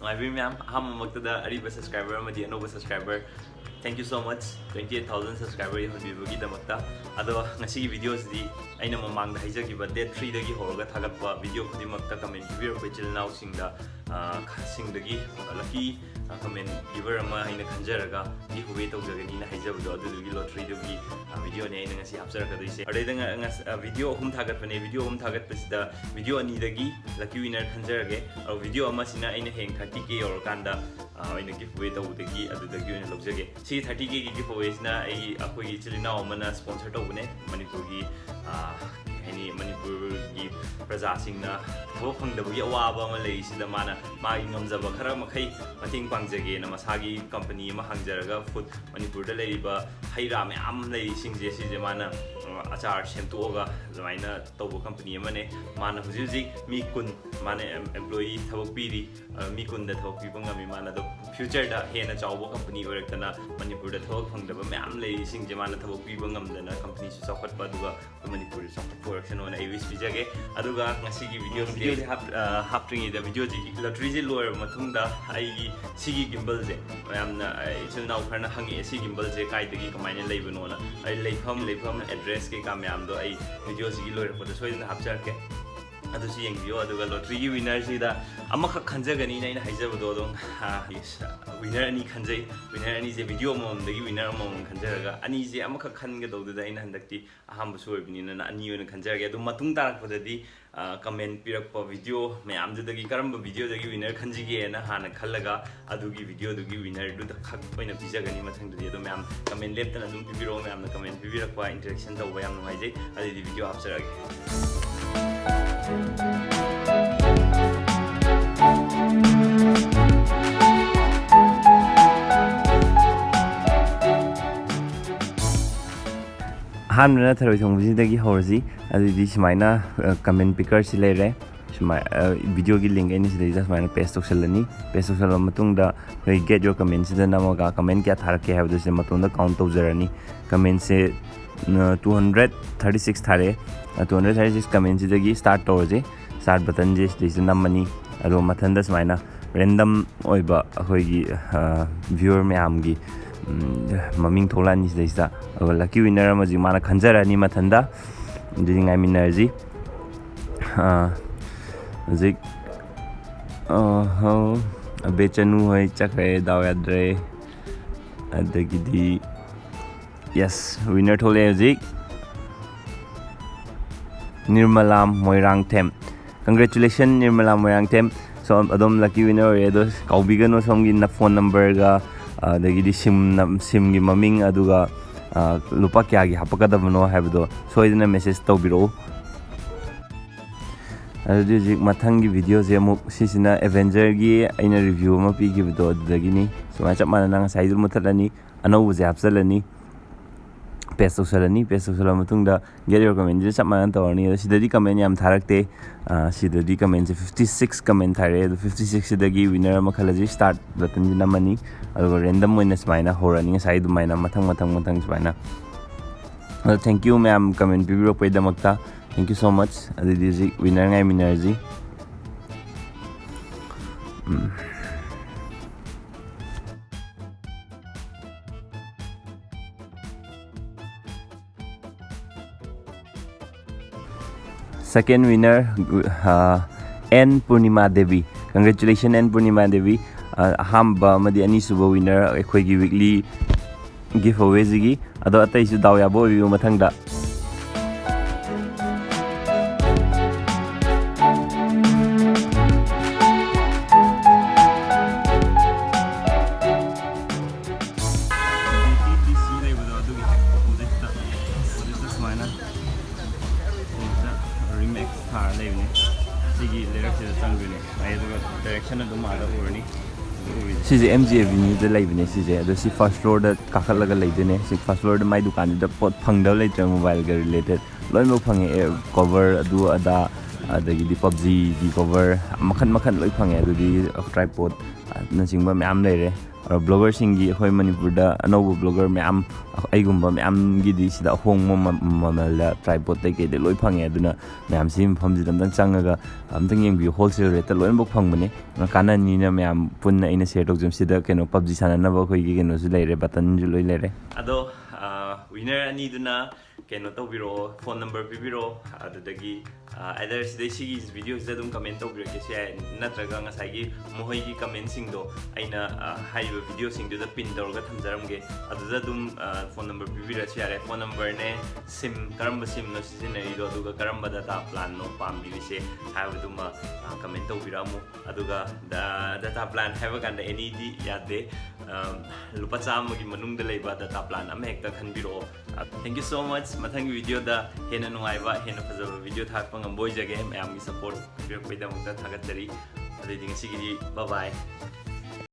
ngai ma'am ham makta ariba subscriber amadi anoba subscriber. Thank you so much. 28,000 subscribers hobibugi damakta. Ado ngasi gi videos di aina mamang da haijagi ba day 3 dagi hoga thagatpa video khudimakta comment giver ko channel now singda singdagi lucky comment giver ama aina khanjaraga di huwe tawjagani na haijabdo adugi lottery dugi video ne aina ngasi hapsaraka doise adai video hum thagatpane video hum thagatpasida video ani dagi lucky winner khanjarage video ama sina aina heng 30k or kanda aina giveaway tawdagi adudagi oina lojage si 30k gi giveaway sina ai akoi chilina omana sponsor tawbune Manipur gi any Manipur gi praja singna thok phangdabagi awaba ama lei sida mana magi ngamjaba khara makhai mating pangjage na masagi company ma hangjaraga food Manipur da leiba haira me am lei singje si je mana achar semtoga zamaina tobo company amane mana huji mi kun mana employee thawak piri mi kun da thawak pi bangami mana do future da hena chawbo company orektana Manipur da thawak phangdaba me am lei singje mana thawak pi bangam dana company su chawkat pa duga Manipur chawkat production on ai wish bijage aduga ngasi gi video haptring da video ji lottery ji lower mathung da ai sigi gimbal je mayamna ichil now kharna hangi sigi gimbal je kai dagi kamaina leibano na ai leifam address ke kamyam do ai video ji lower ko da soidna hapchar ke adu si yeng video aduga lottery gi winner si da amakha khanjagani na ina haijabdo dong winner ani khanjai winner ani je video mom dagi winner mom khanjaraga ani je amakha khanga do da ina handakti aham bu soibini na ani oina khanjarage adu matung tarak podadi comment pirak pa video mayam dagi karamba video dagi winner khanjige na hana khallaga adugi video dugi winner du da khak oina bijagani mathang dadi adu mayam comment leptana dum pibiro mayam na comment pibirak pa interaction tawba yam ngai jai adi video hapsarage hanna tharoi thongbi dagi horji adi simaina comment picker si lere simai video gi link ani sidai simaina paste tokshalani paste tokshala matung da hoi get your comments da namaga comment kya tharake habdu se matung da count tawjarani comment se 236 thare 236 comments dagi start tawje start button je sidai namani ado mathanda simaina random oiba hoi gi viewer me amgi maming tholani sidai lucky winner amaji mana khanjarani mathanda ding ngai minerji zik abechanu hoi chakre dawadre adagidi yes winner thole zik Nirmalam Leishangthem. Congratulations Nirmalam Leishangthem. So adom lucky winner edo kaubigano somgi na phone number ga dagidi sim gi maming aduga lupa kya gi hapakadabno habdo soidina message tawbiro adi mathangi video je mu sisina Avenger gi aina review ma pi gi video dagini so ma chapmana nang saidul muthalani anau je hapsalani paste social matungda get your comment je chapmana tawni sidadi comment yam tharakte sidadi comment 56 comment thare 56 dagi winner ma khalaji start button ji namani ado random oina smaina horani sai du maina mathang smaina thank you ma'am comment bibiro paida makta thank you so much adi ji winner ngai minerji second winner N Purnima Devi. Congratulations N Purnima Devi. Hamba madi ani suba winner ekhoi gi weekly giveaway zigi ado atai su daw ya bo wi mathang da Sisi MG Avenue da laibne sisi ado si first floor da kakhalaga laidene si first floor da mai dukan da pot phangda laitra mobile ga related loi mo phange cover adu ada adagi di PUBG di cover makhan loi phange adu di tripod na singba myam leire ब्लॉगरसिंगी अखोई मणिपुर दा अनौब blogger ma'am अइगुम्बा ma'am गिदी सिदा Hong ममल tripod तै के दे लोय fungi अदुना ma'am SIM फमजिदम चंगागा अमतंग येंगबि wholesale rate लोय बक फंगबने कानानी ना ma'am पुन्ना इन share तौजम सिदा केनो PUBG साननबा अखोई केनो सु लेरे बटन जु लोय लेरे अदो विनर अनि दुना केनो तौबिरो फोन नंबर पिबिरो अदुदगी either sidai sigi video sida dum comment tawbirake se natraga ngasai gi mohoi gi comment sing do aina haiba video sing do da pin tawga thamjaramge aduda dum phone number pibira se yare phone number ne sim karamba sim no sizinai do aduga karamba data plan no pambi se haiba dum comment tawbiramu aduga data plan haiba kanda any di yade lupa cham gi manung da leiba data plan am hekta khanbiro thank you so much mathang video da hena nungaiba hena phajaba video thakpa ngam boy jage ma'am की support पिरक पैदा मुक्ता थागत जरी अदे दिंग सिगी बा bye